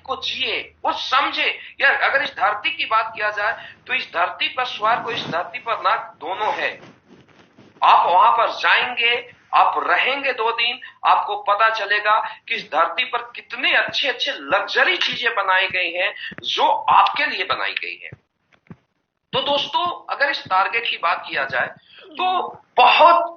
को जिए, वो समझे। यार अगर इस धरती की बात किया जाए तो इस धरती पर स्वर्ग और इस धरती पर नरक दोनों है। आप वहां पर जाएंगे, आप रहेंगे 2 दिन, आपको पता चलेगा कि इस धरती पर कितने अच्छे अच्छे लग्जरी चीजें बनाई गई हैं जो आपके लिए बनाई गई है। तो दोस्तों अगर इस टारगेट की बात किया जाए तो बहुत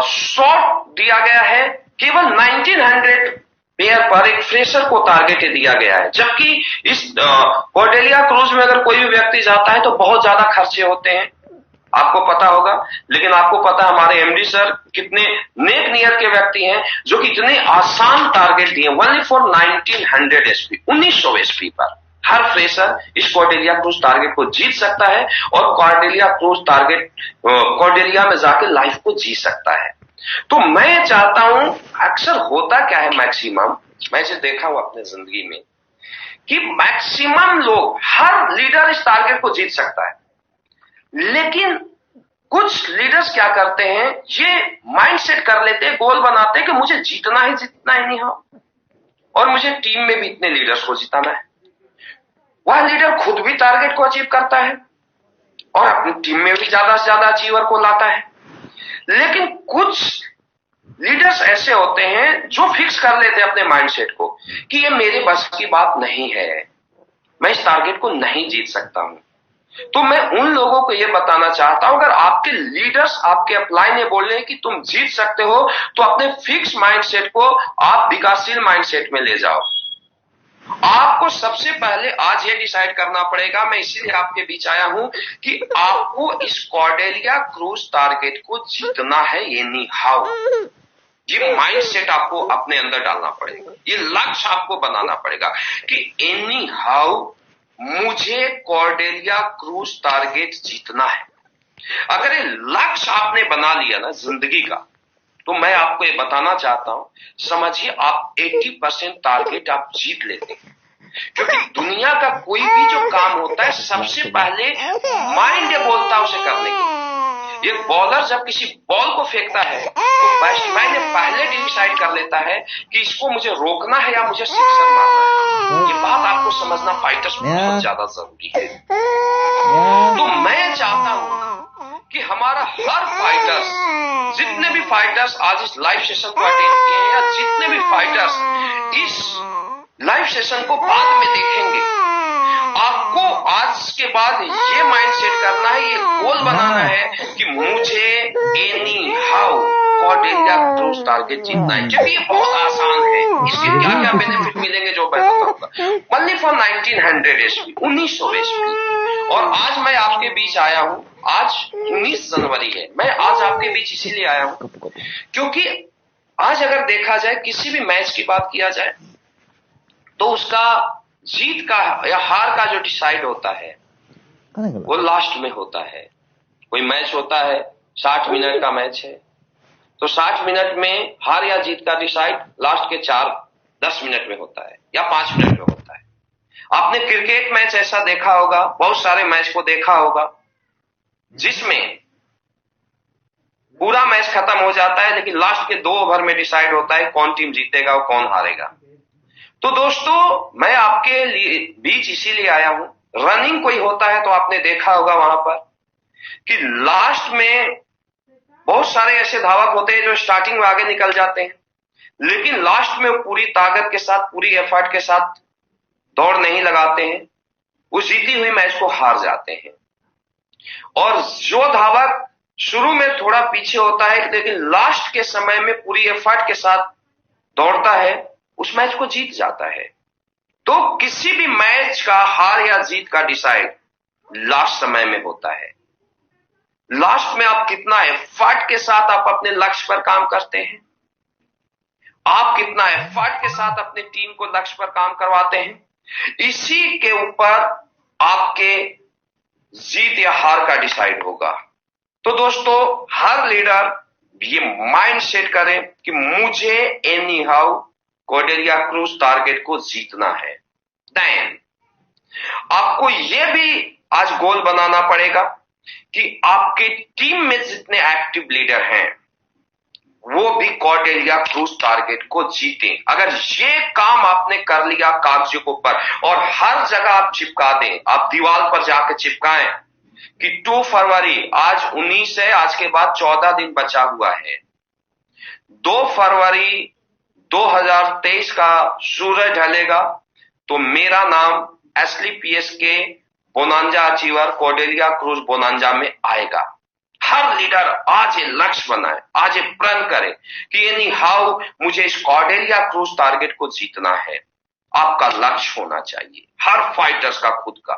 शॉर्ट दिया गया है, केवल 1900 पेयर पर एक फ्रेशर को टारगेट दिया गया है। जबकि इस कॉर्डेलिया क्रूज में अगर कोई भी व्यक्ति जाता है तो बहुत ज्यादा खर्चे होते हैं, आपको पता होगा। लेकिन आपको पता है हमारे एमडी सर कितने नेक नियत के व्यक्ति हैं जो कि इतने आसान टारगेट दिए, ओनली फॉर 1900 एसपी, 1900 एसपी पर हर फ्रेशर इस कॉर्डेलिया क्रूज टारगेट को जीत सकता है और कॉर्डेलिया क्रूज टारगेट कॉर्डेलिया में जाके लाइफ को जी सकता है। तो मैं चाहता हूं, अक्सर होता क्या है मैक्सिमम, मैं इसे देखा हूं अपने जिंदगी में कि मैक्सिमम लोग, हर लीडर इस टारगेट को जीत सकता है, लेकिन कुछ लीडर्स क्या करते हैं, ये माइंड सेट कर लेते हैं, गोल बनाते हैं कि मुझे जीतना ही नहीं है और मुझे टीम में भी इतने लीडर्स को जिताना है। वह लीडर खुद भी टारगेट को अचीव करता है और अपनी टीम में भी ज्यादा से ज्यादा अचीवर को लाता है। लेकिन कुछ लीडर्स ऐसे होते हैं जो फिक्स कर लेते हैं अपने माइंडसेट को कि ये मेरे बस की बात नहीं है, मैं इस टारगेट को नहीं जीत सकता हूं। तो मैं उन लोगों को यह बताना चाहता हूं, अगर आपके लीडर्स आपके अपलाइन ने बोल रहे हैं कि तुम जीत सकते हो, तो अपने फिक्स माइंडसेट को आप विकासशील माइंडसेट में ले जाओ। आपको सबसे पहले आज ये डिसाइड करना पड़ेगा, मैं इसीलिए आपके बीच आया हूं, कि आपको इस कॉर्डेलिया क्रूज टारगेट को जीतना है, एनी हाउ। ये माइंडसेट आपको अपने अंदर डालना पड़ेगा, ये लक्ष्य आपको बनाना पड़ेगा कि एनी हाउ मुझे कॉर्डेलिया क्रूज टारगेट जीतना है। अगर ये लक्ष्य आपने बना लिया ना जिंदगी का, तो मैं आपको ये बताना चाहता हूं, समझिए आप 80% टारगेट आप जीत लेते हैं। क्योंकि दुनिया का कोई भी जो काम होता है सबसे पहले माइंड बोलता है उसे करने की। एक बॉलर जब किसी बॉल को फेंकता है तो बैट्समैन ने पहले डिसाइड कर लेता है कि इसको मुझे रोकना है या मुझे सिक्सर मारना है। ये बात आपको समझना फाइटर्स में बहुत ज्यादा जरूरी है। तो मैं चाहता हूं कि हमारा हर फाइटर्स, जितने भी फाइटर्स आज इस लाइव सेशन को अटेंड किए हैं या जितने भी फाइटर्स इस लाइव सेशन को बाद में देखेंगे, आपको आज के बाद ये माइंड सेट करना है, ये गोल बनाना है कि मुझे any how Cordelia Cruise target जीतना है। क्योंकि ये बहुत आसान है, इसके क्या क्या बेनिफिट मिलेंगे जो मैं बताऊंगा। Only for 1900 SP, 1900 SP. और आज मैं आपके बीच आया हूं, आज 19 जनवरी है, मैं आज आपके बीच इसीलिए आया हूं क्योंकि आज अगर देखा जाए किसी भी मैच की बात किया जाए तो उसका जीत का या हार का जो डिसाइड होता है वो लास्ट में होता है। कोई मैच होता है 60 मिनट का मैच है, तो 60 मिनट में हार या जीत का डिसाइड लास्ट के 4-10 मिनट में होता है या 5 मिनट में होता है। आपने क्रिकेट मैच ऐसा देखा होगा, बहुत सारे मैच को देखा होगा जिसमें पूरा मैच खत्म हो जाता है लेकिन लास्ट के 2 ओवर में डिसाइड होता है कौन टीम जीतेगा और कौन हारेगा। तो दोस्तों मैं आपके लिए बीच इसीलिए आया हूं, रनिंग कोई होता है तो आपने देखा होगा वहां पर कि लास्ट में बहुत सारे ऐसे धावक होते हैं जो स्टार्टिंग में आगे निकल जाते हैं, लेकिन लास्ट में पूरी ताकत के साथ, पूरी एफर्ट के साथ दौड़ नहीं लगाते हैं, वो जीती हुई मैच को हार जाते हैं। और जो धावक शुरू में थोड़ा पीछे होता है लेकिन लास्ट के समय में पूरी एफर्ट के साथ दौड़ता है, उस मैच को जीत जाता है। तो किसी भी मैच का हार या जीत का डिसाइड लास्ट समय में होता है। लास्ट में आप कितना एफर्ट के साथ आप अपने लक्ष्य पर काम करते हैं, आप कितना एफर्ट के साथ अपने टीम को लक्ष्य पर काम करवाते हैं, इसी के ऊपर आपके जीत या हार का डिसाइड होगा। तो दोस्तों हर लीडर ये माइंड सेट करें कि मुझे any how Cordelia Cruise target को जीतना है। देन आपको यह भी आज गोल बनाना पड़ेगा कि आपके टीम में जितने एक्टिव लीडर हैं वो भी कॉर्डेलिया क्रूज टारगेट को जीते। अगर ये काम आपने कर लिया कागजों के ऊपर और हर जगह आप चिपका दें, आप दीवार पर जाके चिपकाएं कि 2 फरवरी, आज 19 है, आज के बाद 14 दिन बचा हुआ है, 2 फरवरी 2023 का सूरज ढलेगा तो मेरा नाम एस्ली PSK bonanza achiever Cordelia cruise bonanza में आएगा। हर लीडर आज ये लक्ष्य बनाए, आज ये प्रण करे कि एनी हाउ मुझे इस कॉर्डेलिया क्रूज टारगेट को जीतना है। आपका लक्ष्य होना चाहिए, हर फाइटर्स का खुद का।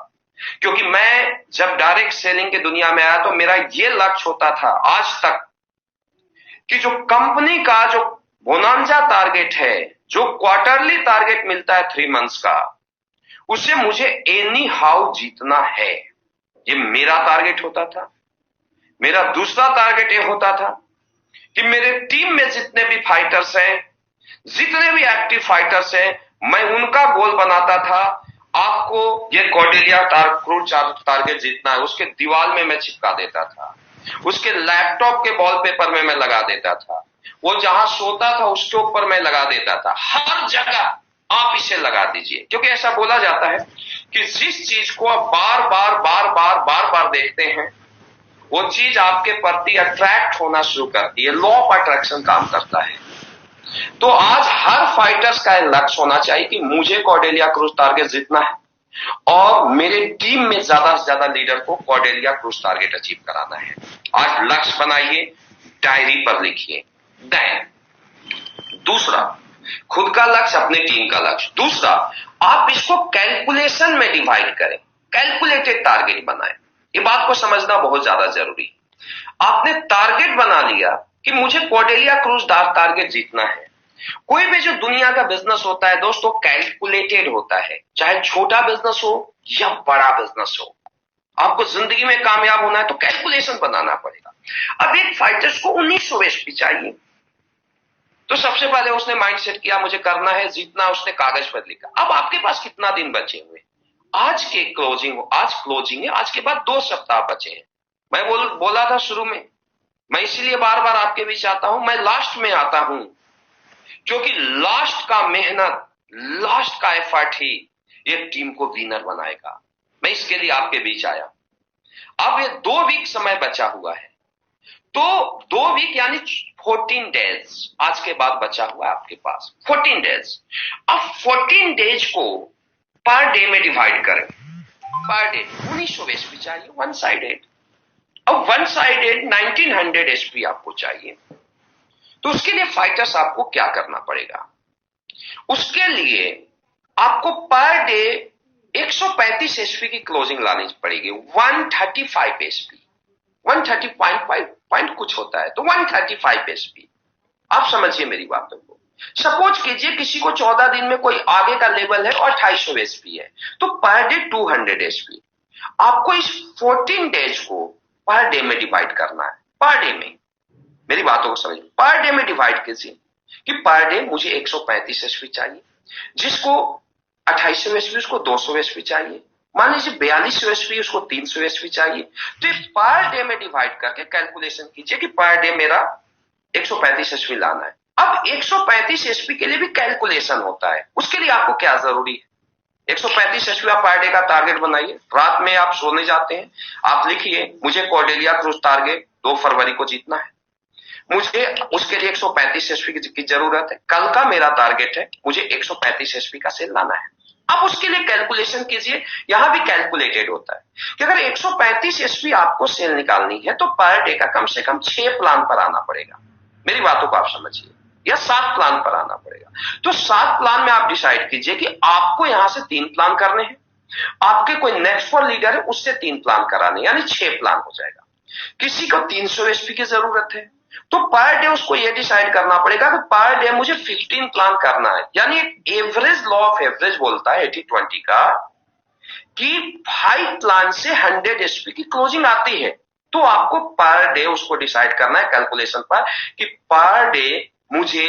क्योंकि मैं जब डायरेक्ट सेलिंग की दुनिया में आया तो मेरा ये लक्ष्य होता था आज तक कि जो कंपनी का जो बोनांजा टारगेट है, जो क्वार्टरली टारगेट मिलता है 3 मंथ्स का, उसे मुझे एनी हाउ जीतना है। ये मेरा टारगेट होता था। मेरा दूसरा टारगेट ये होता था कि मेरे टीम में जितने भी फाइटर्स हैं, जितने भी एक्टिव फाइटर्स हैं, मैं उनका गोल बनाता था। आपको ये कॉर्डेलिया क्रूज टारगेट जीतना है, उसके दीवार में मैं चिपका देता था, उसके लैपटॉप के वॉलपेपर में मैं लगा देता था, वो जहां सोता था उसके ऊपर मैं लगा देता था। हर जगह आप इसे लगा दीजिए, क्योंकि ऐसा बोला जाता है कि जिस चीज को आप बार बार देखते हैं वो चीज आपके प्रति अट्रैक्ट होना शुरू करती है। लॉ ऑफ अट्रैक्शन काम करता है। तो आज हर फाइटर्स का लक्ष्य होना चाहिए कि मुझे कॉर्डेलिया क्रूज टारगेट जीतना है और मेरे टीम में ज्यादा से ज्यादा लीडर को कॉर्डेलिया क्रूज टारगेट अचीव कराना है। आज लक्ष्य बनाइए, डायरी पर लिखिए। देन दूसरा, खुद का लक्ष्य, अपने टीम का लक्ष्य। दूसरा, आप इसको कैलकुलेशन में डिवाइड करें, कैलकुलेटेड टारगेट बनाएं। ये बात को समझना बहुत ज्यादा जरूरी है। आपने टारगेट बना लिया कि मुझे कॉर्डेलिया क्रूज टारगेट जीतना है। कोई भी जो दुनिया का बिजनेस होता है दोस्तों, कैलकुलेटेड होता है, चाहे छोटा बिजनेस हो या बड़ा बिजनेस हो। आपको जिंदगी में कामयाब होना है तो कैलकुलेशन बनाना पड़ेगा। अब एक फाइटर्स को 1900 एचपी चाहिए, तो सबसे पहले उसने माइंडसेट किया मुझे करना है, जीतना, उसने कागज पर लिखा। अब आपके पास कितना दिन बचे हुए? आज के क्लोजिंग हो, आज क्लोजिंग है, आज के बाद 2 सप्ताह बचे हैं। मैं बोला था शुरू में, मैं इसीलिए बार बार आपके बीच आता हूं, मैं लास्ट में आता हूं, क्योंकि लास्ट का मेहनत, लास्ट का एफर्ट ही ये टीम को विनर बनाएगा। मैं इसके लिए आपके बीच आया। अब ये 2 वीक समय बचा हुआ है, तो 2 वीक यानी 14 डेज आज के बाद बचा हुआ है आपके पास, 14 डेज। अब 14 डेज को पर डे में डिवाइड करें। पर डे 1900 एचपी चाहिए, 1 साइडेड। अब 1 साइडेड 1900 एचपी आपको चाहिए। तो उसके लिए फाइटर्स आपको क्या करना पड़ेगा? उसके लिए आपको पर डे 135 एचपी की क्लोजिंग लानी पड़ेगी। 135 एचपी, 130.5 पॉइंट कुछ होता है, तो 135 एचपी। आप समझिए मेरी बातों को। सपोज कीजिए किसी को 14 दिन में कोई आगे का लेवल है और 250 एचपी है, तो पर डे 200 एचपी। आपको इस 14 डेज को पर डे में डिवाइड करना है। पर डे में, मेरी बातों को समझिए, पर डे में डिवाइड कीजिए कि पर डे मुझे 135 एचपी चाहिए, जिसको 2800 एचपी उसको 200 एचपी चाहिए, मान लीजिए 4200 एचपी उसको 300 एचपी चाहिए। तो पर डे में डिवाइड करके कैलकुलेशन कीजिए कि पर डे मेरा 135 एचपी लाना है। अब 135 एचपी के लिए भी कैलकुलेशन होता है। उसके लिए आपको क्या जरूरी है? 135 एचपी आप पर डे का टारगेट बनाइए। रात में आप सोने जाते हैं, आप लिखिए मुझे कॉर्डेलिया क्रूज टारगेट 2 फरवरी को जीतना है, मुझे उसके लिए 135 एचपी की जरूरत है, कल का मेरा टारगेट है मुझे 135 एचपी का सेल लाना है। अब उसके लिए कैलकुलेशन कीजिए। यहां भी कैलकुलेटेड होता है कि अगर 135 एचपी आपको सेल निकालनी है तो पर डे का कम से कम 6 प्लान पर आना पड़ेगा। मेरी बातों को आप समझिए, या 7 प्लान पर आना पड़ेगा। तो 7 प्लान में आप डिसाइड कीजिए कि आपको यहां से 3 प्लान करने हैं, आपके कोई नेक्स्ट फॉर लीडर है उससे 3 प्लान कराने, यानी 6 प्लान हो जाएगा। किसी को 300 एचपी की जरूरत है तो पर डे उसको यह डिसाइड करना पड़ेगा कि पर डे मुझे 15 प्लान करना है। यानी एक एवरेज, लॉ ऑफ एवरेज बोलता है 80-20 का, कि 5 प्लान से 100 एचपी की क्लोजिंग आती है। तो आपको पर डे उसको डिसाइड करना है कैलकुलेशन पर कि पर डे मुझे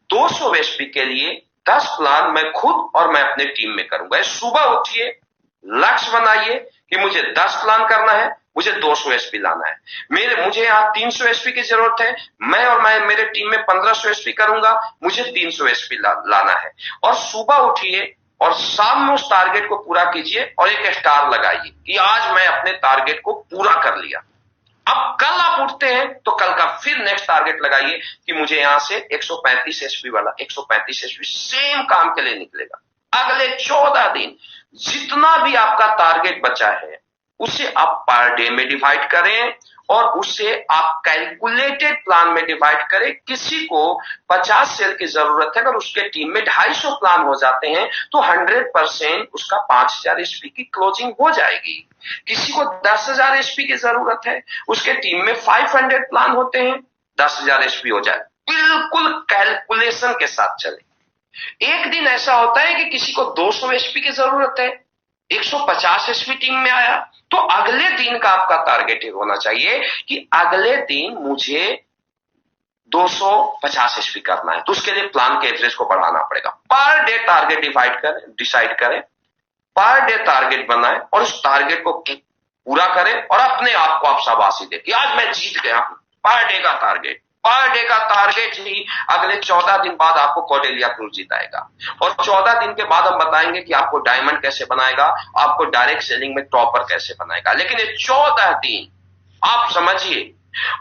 200 एचपी के लिए 10 प्लान मैं खुद और मैं अपने टीम में करूंगा। सुबह उठिए, लक्ष्य बनाइए कि मुझे 10 प्लान करना है, मुझे 200 एसपी लाना है। मुझे यहाँ 300 एसपी की जरूरत है, मैं मेरे टीम में 1500 एसपी करूंगा, मुझे 300 एसपी लाना है। और सुबह उठिए और शाम में उस टारगेट को पूरा कीजिए और एक स्टार लगाइए कि आज मैं अपने टारगेट को पूरा कर लिया। अब कल आप उठते हैं तो कल का फिर नेक्स्ट टारगेट लगाइए कि मुझे यहां से 135 एसपी वाला 135 एसपी सेम काम के लिए निकलेगा। अगले 14 दिन जितना भी आपका टारगेट बचा है उसे आप पर डे में डिवाइड करें और उसे आप कैलकुलेटेड प्लान में डिवाइड करें। किसी को 50 सेल की जरूरत है, अगर उसके टीम में 250 प्लान हो जाते हैं तो 100% उसका 5000 एसपी की क्लोजिंग हो जाएगी। किसी को 10,000 एसपी की जरूरत है, उसके टीम में 500 प्लान होते हैं, 10,000 एसपी हो जाए। बिल्कुल कैलकुलेशन के साथ चले। एक दिन ऐसा होता है कि किसी को 200 एसपी की जरूरत है, 150 एसपी टीम में आया, तो अगले दिन का आपका टारगेट होना चाहिए कि अगले दिन मुझे 250 एसपी करना है, तो उसके लिए प्लान के एवरेज को बढ़ाना पड़ेगा। पर डे टारगेट डिसाइड करें, पर डे टारगेट बनाएं और उस टारगेट को पूरा करें और अपने आप को आप शाबाशी दें कि आज मैं जीत गया हूं। पर डे का टारगेट ही अगले 14 दिन बाद आपको कॉर्डेलिया क्रूज जिताएगा। और 14 दिन के बाद हम बताएंगे कि आपको डायमंड कैसे बनाएगा, आपको डायरेक्ट सेलिंग में टॉपर कैसे बनाएगा। लेकिन ये 14 दिन आप समझिए,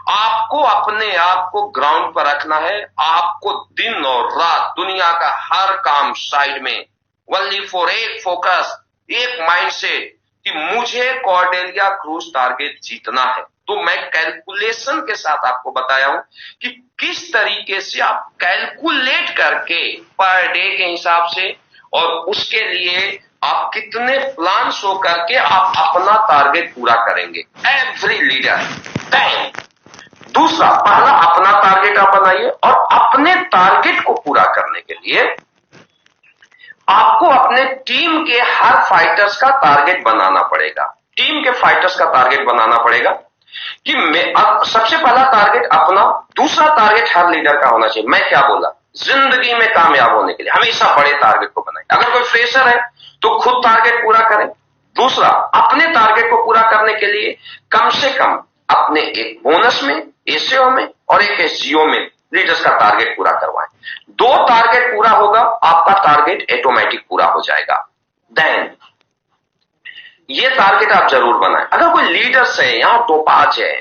आपको अपने आप को ग्राउंड पर रखना है। आपको दिन और रात दुनिया का हर काम साइड में, ओनली फॉर एक फोकस, एक माइंडसेट कि मुझे कॉर्डेलिया क्रूज टारगेट जीतना है। तो मैं कैलकुलेशन के साथ आपको बताया हूं कि किस तरीके से आप कैलकुलेट करके पर डे के हिसाब से और उसके लिए आप कितने प्लान शो करके आप अपना टारगेट पूरा करेंगे। Every leader time. दूसरा, पहला अपना टारगेट आप बनाइए और अपने टारगेट को पूरा करने के लिए आपको अपने टीम के हर फाइटर्स का टारगेट बनाना पड़ेगा। टीम के फाइटर्स का टारगेट बनाना पड़ेगा कि सबसे पहला टारगेट अपना, दूसरा टारगेट हर लीडर का होना चाहिए। मैं क्या बोला, जिंदगी में कामयाब होने के लिए हमेशा बड़े टारगेट को बनाएं। अगर कोई फ्रेशर है तो खुद टारगेट पूरा करें। दूसरा, अपने टारगेट को पूरा करने के लिए कम से कम अपने एक बोनस में, एसईओ में और एक एसजीओ में लीडर्स का टारगेट पूरा करवाएं। 2 टारगेट पूरा होगा, आपका टारगेट ऑटोमेटिक पूरा हो जाएगा। देन ये टारगेट आप जरूर बनाएं। अगर कोई लीडर्स है, यहां टोपाज है,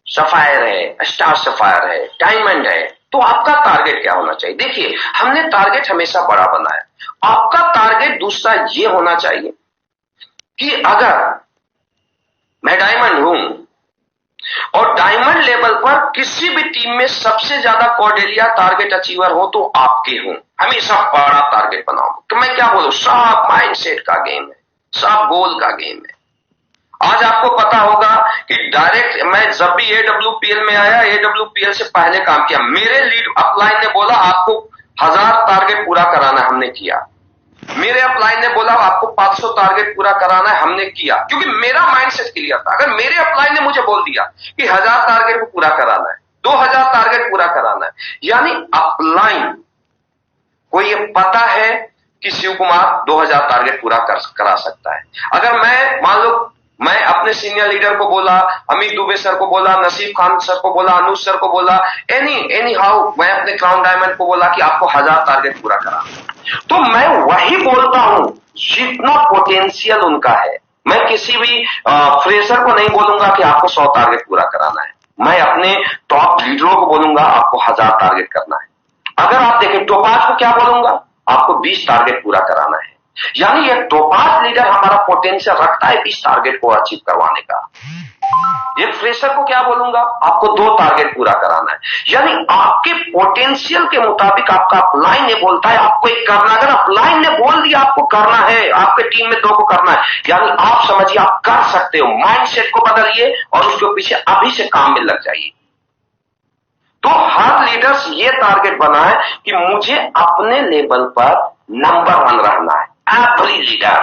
सफायर है, स्टार सफायर है, डायमंड है, तो आपका टारगेट क्या होना चाहिए? देखिए, हमने टारगेट हमेशा बड़ा बनाया। आपका टारगेट दूसरा ये होना चाहिए कि अगर मैं डायमंड हूं और डायमंड लेवल पर किसी भी टीम में सबसे ज्यादा कॉर्डेलिया टारगेट अचीवर हो तो आपके हूं। हमेशा बड़ा टारगेट बनाओ। तो मैं क्या बोलूं, सब माइंडसेट का गेम है, सब गोल का गेम है। आज आपको पता होगा कि डायरेक्ट मैं जब भी एडब्ल्यूपीएल में आया, एडब्ल्यूपीएल से पहले काम किया, मेरे लीड अपलाइन ने बोला आपको 1000 टारगेट पूरा कराना है, हमने किया। मेरे अपलाइन ने बोला आपको 500 टारगेट पूरा कराना है, हमने किया। क्योंकि मेरा माइंडसेट क्लियर था। अगर मेरे अपलाइन ने मुझे बोल दिया कि 1000 टारगेट को पूरा कराना है, 2000 टारगेट पूरा कराना है, यानी अपलाइन को ये पता है कि शिव कुमार 2000 टारगेट पूरा करा सकता है। अगर मैं मान लो मैं अपने सीनियर लीडर को बोला, अमित दुबे सर को बोला, नसीब खान सर को बोला, अनुज सर को बोला, एनी हाउ मैं अपने क्राउन डायमंड को बोला कि आपको 1000 टारगेट पूरा करा, तो मैं वही बोलता हूं जितना पोटेंशियल उनका है। मैं किसी भी फ्रेशर को नहीं बोलूंगा कि आपको 100 टारगेट पूरा कराना है। मैं अपने टॉप लीडरों को बोलूंगा आपको 1000 टारगेट करना है। अगर आप देखें टोपाज को क्या बोलूंगा, आपको 20 टारगेट पूरा कराना है। यानी ये टोपाज लीडर हमारा पोटेंशियल रखता है 20 टारगेट को अचीव करवाने का। ये फ्रेशर को क्या बोलूंगा, आपको 2 टारगेट पूरा कराना है। यानी आपके पोटेंशियल के मुताबिक आपका अपलाइन ने बोलता है आपको एक करना। अगर अपलाइन ने बोल दिया आपको करना है, आपके टीम में 2 को करना है, यानी आप समझिए आप कर सकते हो। माइंडसेट को बदलिए और उसके पीछे अभी से काम में लग जाइए। तो हर लीडर्स ये टारगेट बना है कि मुझे अपने लेवल पर नंबर 1 रहना है। एवरी लीडर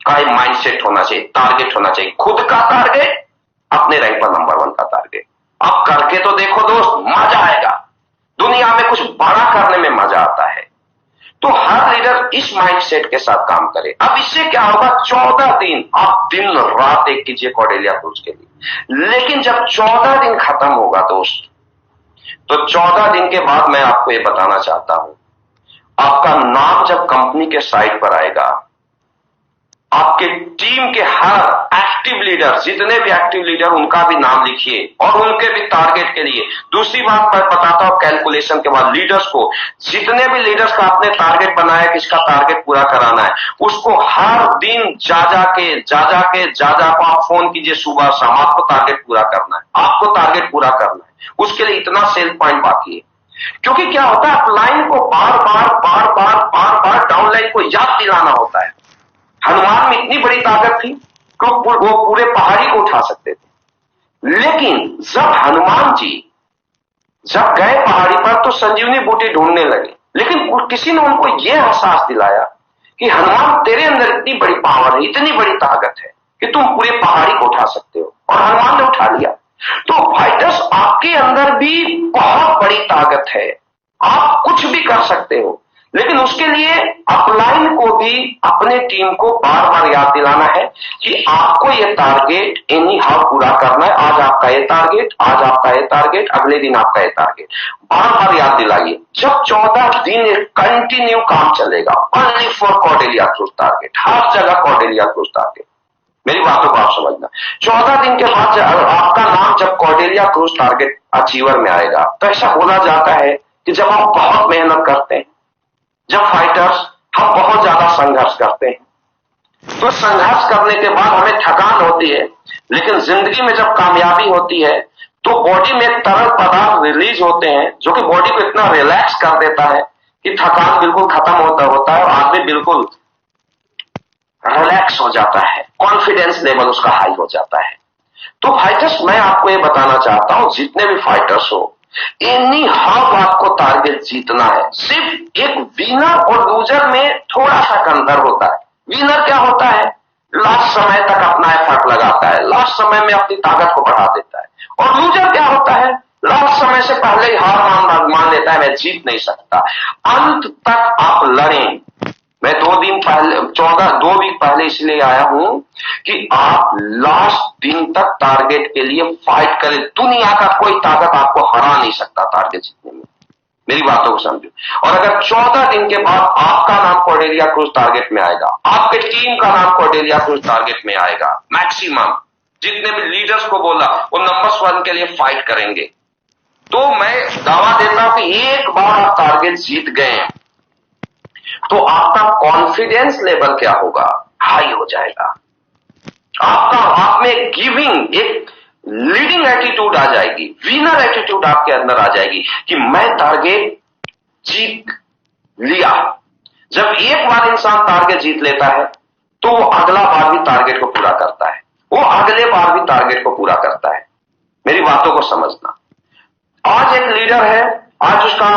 का एक माइंडसेट होना चाहिए, टारगेट होना चाहिए, खुद का टारगेट, अपने रैंक पर नंबर 1 का टारगेट। अब करके तो देखो दोस्त, मजा आएगा। दुनिया में कुछ बड़ा करने में मजा आता है। तो हर लीडर इस माइंडसेट के साथ काम करे। अब इससे क्या होगा, 14 दिन आप दिन रात एक कीजिए कॉर्डेलिया क्रूज के लिए, लेकिन जब 14 दिन खत्म होगा दोस्त, तो 14 दिन के बाद मैं आपको ये बताना चाहता हूं, आपका नाम जब कंपनी के साइट पर आएगा, आपके टीम के हर एक्टिव लीडर, जितने भी एक्टिव लीडर, उनका भी नाम लिखिए और उनके भी टारगेट के लिए। दूसरी बात मैं बताता हूं, कैलकुलेशन के बाद लीडर्स को, जितने भी लीडर्स का आपने टारगेट बनाया, किसका टारगेट पूरा कराना है, उसको हर दिन जा जा को आप फोन कीजिए, सुबह शाम आपको टारगेट पूरा करना है, आपको टारगेट पूरा करना है। उसके लिए इतना सेल पॉइंट बाकी है, क्योंकि क्या होता है, अपलाइन को बार बार डाउनलाइन को याद दिलाना होता है। हनुमान में इतनी बड़ी ताकत थी कि वो पूरे पहाड़ी को उठा सकते थे, लेकिन जब हनुमान जी जब गए पहाड़ी पर तो संजीवनी बूटी ढूंढने लगे, लेकिन किसी ने उनको यह एहसास दिलाया कि हनुमान, तेरे अंदर इतनी बड़ी पावर है, इतनी बड़ी ताकत है कि तुम पूरे पहाड़ी को उठा सकते हो, और हनुमान ने उठा लिया। तो फाइटर्स, आपके अंदर भी बहुत बड़ी ताकत है, आप कुछ भी कर सकते हो, लेकिन उसके लिए अपलाइन को भी, अपने टीम को बार बार याद दिलाना है कि आपको ये टारगेट एनी हाउ पूरा करना है। आज आपका ये टारगेट, आज आपका ये टारगेट, अगले दिन आपका ये टारगेट, बार बार याद दिलाइए। जब 14 दिन कंटिन्यू काम चलेगा, only for Cordelia Cruise target, हर जगह कॉर्डेलिया क्रूज टारगेट, मेरी बातों को आप समझना। 14 दिन के बाद आपका नाम जब कॉर्डेलिया क्रूज टारगेट अचीवर में आएगा, तो ऐसा बोला जाता है कि जब आप बहुत मेहनत करते हैं, जब फाइटर्स हम बहुत ज्यादा संघर्ष करते हैं, तो संघर्ष करने के बाद हमें थकान होती है, लेकिन जिंदगी में जब कामयाबी होती है तो बॉडी में तरल पदार्थ रिलीज होते हैं, जो कि बॉडी को इतना रिलैक्स कर देता है कि थकान बिल्कुल खत्म होता है और आदमी बिल्कुल रिलैक्स हो जाता है, कॉन्फिडेंस लेवल उसका हाई हो जाता है। तो फाइटर्स, मैं आपको ये बताना चाहता हूं, जितने भी फाइटर्स हो, एनी हाउ आपको टारगेट जीतना है। सिर्फ एक विनर और लूजर में थोड़ा सा अंतर होता है। विनर क्या होता है, लास्ट समय तक अपना एफर्ट लगाता है, लास्ट समय में अपनी ताकत को बढ़ा देता है, और लूजर क्या होता है, लास्ट समय से पहले ही हार मान लेता है, मैं जीत नहीं सकता। अंत तक आप लड़ें। मैं 2 वीक पहले इसलिए आया हूं कि आप लास्ट दिन तक टारगेट के लिए फाइट करें। दुनिया का कोई ताकत आपको हरा नहीं सकता टारगेट जीतने में, मेरी बातों को समझो। और अगर 14 दिन के बाद आपका नाम कॉर्डेलिया क्रूज टारगेट में आएगा, आपके टीम का नाम कॉर्डेलिया क्रूज टारगेट में आएगा, मैक्सिमम जितने भी लीडर्स को बोला वो नंबर 1 के लिए फाइट करेंगे, तो मैं दावा देता हूं कि एक बार आप टारगेट जीत गए तो आपका कॉन्फिडेंस लेवल क्या होगा, हाई हो जाएगा। आप में गिविंग, एक लीडिंग एटीट्यूड आ जाएगी, विनर एटीट्यूड आपके अंदर आ जाएगी कि मैं टारगेट जीत लिया। जब एक बार इंसान टारगेट जीत लेता है तो वो अगला बार भी टारगेट को पूरा करता है, वो अगले बार भी टारगेट को पूरा करता है। मेरी बातों को समझना। आज एक लीडर है, आज उसका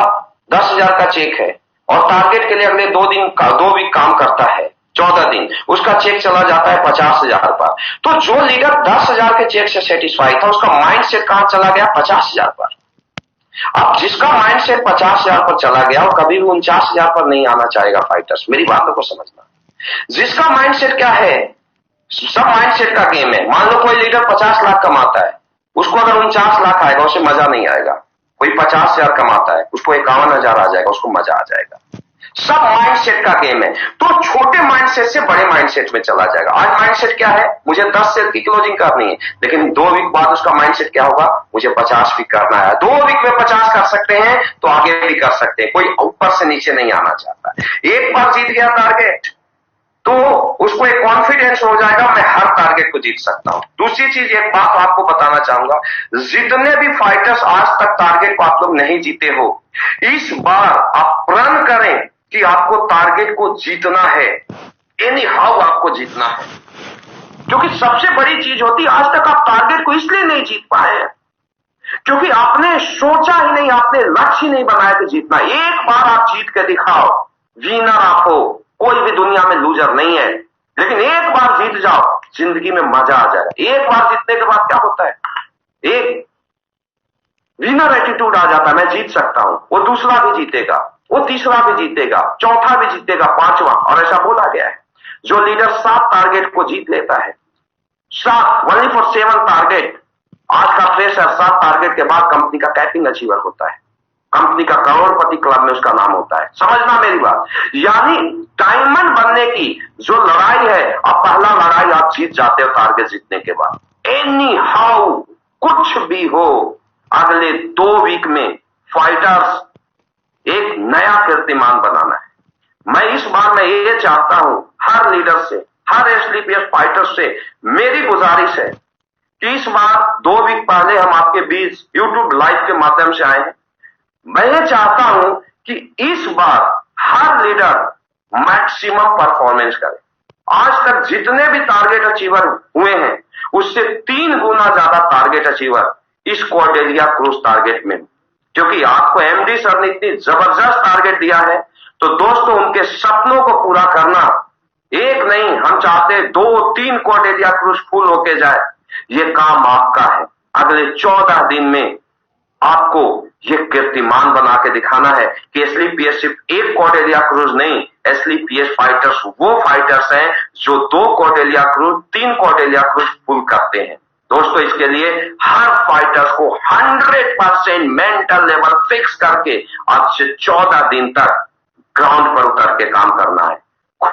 10,000 का चेक है और टारगेट के लिए अगले 2 वीक काम करता है, 14 दिन, उसका चेक चला जाता है 50,000 पर। तो जो लीडर 10,000 के चेक से सेटिस्फाई था, उसका माइंडसेट कहां चला गया, 50,000 पर। अब जिसका माइंडसेट 50,000 पर चला गया, वो कभी भी 49,000 पर नहीं आना चाहेगा फाइटर्स, मेरी बातों को समझना। जिसका माइंडसेट क्या है, सब माइंडसेट का गेम है। मान लो कोई लीडर 50 लाख कमाता है, उसको अगर 49 लाख आएगा उसे मजा नहीं आएगा। कोई 50,000 कमाता है, उसको 51,000 आ जाएगा, उसको मजा आ जाएगा। सब माइंडसेट का गेम है। तो छोटे माइंडसेट से बड़े माइंडसेट में चला जाएगा। आज माइंडसेट क्या है, मुझे 10 सेल की क्लोजिंग करनी है, लेकिन 2 वीक बाद उसका माइंडसेट क्या होगा, मुझे 50 भी करना है। 2 वीक में 50 कर सकते हैं तो आगे भी कर सकते हैं, कोई ऊपर से नीचे नहीं आना चाहता। एक बार जीत गया टारगेट तो उसको एक कॉन्फिडेंस हो जाएगा, मैं हर टारगेट को जीत सकता हूं। दूसरी चीज, एक बात आपको बताना चाहूंगा, जितने भी फाइटर्स आज तक टारगेट को आप लोग नहीं जीते हो, इस बार आप प्रण करें कि आपको टारगेट को जीतना है, एनी हाउ आपको जीतना है। क्योंकि सबसे बड़ी चीज होती, आज तक आप टारगेट को इसलिए नहीं जीत पाए हैं क्योंकि आपने सोचा ही नहीं, आपने लक्ष्य ही नहीं बनाया कि जीतना। एक बार आप जीत के दिखाओ, विनर आप हो, कोई भी दुनिया में लूजर नहीं है। लेकिन एक बार जीत जाओ, जिंदगी में मजा आ जाएगा। एक बार जीतने के बाद क्या होता है, एक विनर एटीट्यूड आ जाता है, मैं जीत सकता हूं, वो दूसरा भी जीतेगा, वो तीसरा भी जीतेगा, चौथा भी जीतेगा, पांचवा, और ऐसा बोला गया है। जो लीडर 7 टारगेट को जीत लेता है, 7 ओनली फॉर 7 टारगेट, आज का फ्रेशर 7 टारगेट के बाद कंपनी का कैपिंग अचीवर होता है, कंपनी का करोड़पति क्लब में उसका नाम होता है। समझना मेरी बात, यानी डायमंड बनने की जो लड़ाई है, अब पहला लड़ाई आप जीत जाते हो टारगेट जीतने के बाद। एनी हाउ कुछ भी हो, अगले 2 वीक में फाइटर्स एक नया कीर्तिमान बनाना है। मैं इस बार मैं ये चाहता हूं, हर लीडर से, हर एसलीपीएस फाइटर से मेरी गुजारिश है कि इस बार 2 वीक पहले हम आपके बीच यूट्यूब लाइव के माध्यम से आए हैं। मैं ये चाहता हूं कि इस बार हर लीडर मैक्सिमम परफॉर्मेंस करे। आज तक जितने भी टारगेट अचीवर हुए हैं, उससे 3 गुना ज्यादा टारगेट अचीवर इस कॉर्डेलिया क्रूज टारगेट में, क्योंकि आपको एमडी सर ने इतनी जबरदस्त टारगेट दिया है। तो दोस्तों, उनके सपनों को पूरा करना, एक नहीं, हम चाहते 2-3 कॉर्डेलिया क्रूज फुल होके जाए। ये काम आपका है। अगले 14 दिन में आपको ये कीर्तिमान बना के दिखाना है कि एसलीपीएस सिर्फ एक कॉर्डेलिया क्रूज नहीं, एसलीपीएस फाइटर्स वो फाइटर्स हैं जो 2 Cordelia cruise, 3 Cordelia cruise full करते हैं। दोस्तों, इसके लिए हर फाइटर्स को 100% मेंटल लेवल फिक्स करके आज से 14 दिन तक ग्राउंड पर उतर के काम करना है।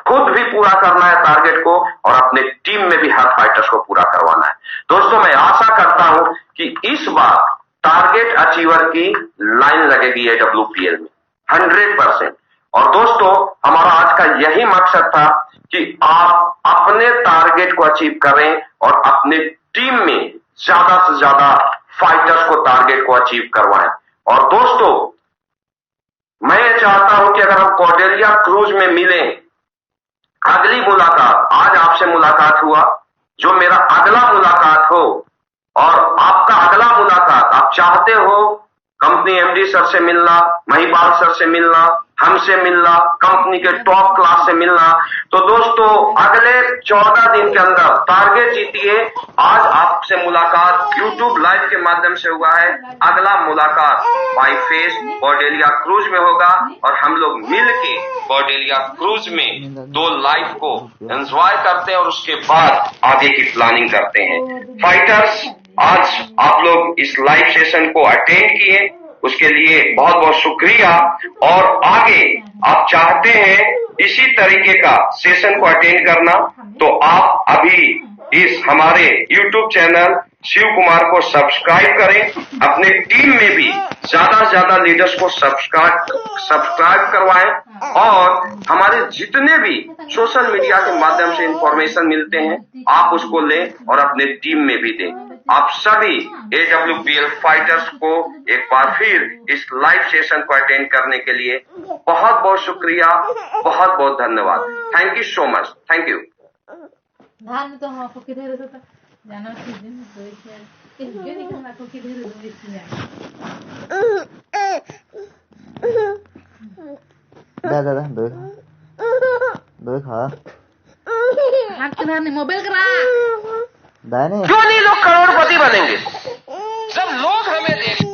खुद भी पूरा करना है टारगेट को, और अपने टीम में भी हर फाइटर्स को पूरा करवाना है। दोस्तों, मैं आशा करता हूं कि इस बार टारगेट अचीवर की लाइन लगेगी एडब्ल्यूपीएल में 100%। और दोस्तों, हमारा आज का यही मकसद था कि आप अपने टारगेट को अचीव करें और अपने टीम में ज्यादा से ज्यादा फाइटर्स को टारगेट को अचीव करवाएं। और दोस्तों, मैं ये चाहता हूं कि अगर हम कॉर्डेलिया क्रूज में मिलें, अगली मुलाकात, आज आपसे मुलाकात हुआ, जो मेरा अगला मुलाकात हो और आपका अगला मुलाकात आप चाहते हो कंपनी एमडी सर से मिलना, महिपाल सर से मिलना, हमसे मिलना, कंपनी के टॉप क्लास से मिलना, तो दोस्तों अगले 14 दिन के अंदर टारगेट जीतिए। आज आपसे मुलाकात यूट्यूब लाइव के माध्यम से हुआ है, अगला मुलाकात बाय फेस कॉर्डेलिया क्रूज में होगा, और हम लोग मिल के कॉर्डेलिया क्रूज में 2 लाइव को एंजॉय करते हैं और उसके बाद आगे की प्लानिंग करते हैं। फाइटर्स, आज आप लोग इस लाइव सेशन को अटेंड किए, उसके लिए बहुत बहुत शुक्रिया। और आगे आप चाहते हैं इसी तरीके का सेशन को अटेंड करना, तो आप अभी इस हमारे YouTube चैनल शिव कुमार को सब्सक्राइब करें। अपने टीम में भी ज्यादा से ज्यादा लीडर्स को सब्सक्राइब करवाएं, और हमारे जितने भी सोशल मीडिया के माध्यम से इंफॉर्मेशन मिलते हैं, आप उसको लें और अपने टीम में भी दें। आप सभी एडब्ल्यूपीएल फाइटर्स को एक बार फिर इस लाइव सेशन को अटेंड करने के लिए बहुत बहुत शुक्रिया, बहुत बहुत धन्यवाद। Thank you so much, thank you. धान तो हम आपको किधर होता जाना सीजन तो इस ये निकलना आपको किधर हो इसलिए दादा दो खा हाथ के धान मोबाइल करा दाने क्यों नहीं लोग करोड़पति बनेंगे जब लोग हमें देंगे।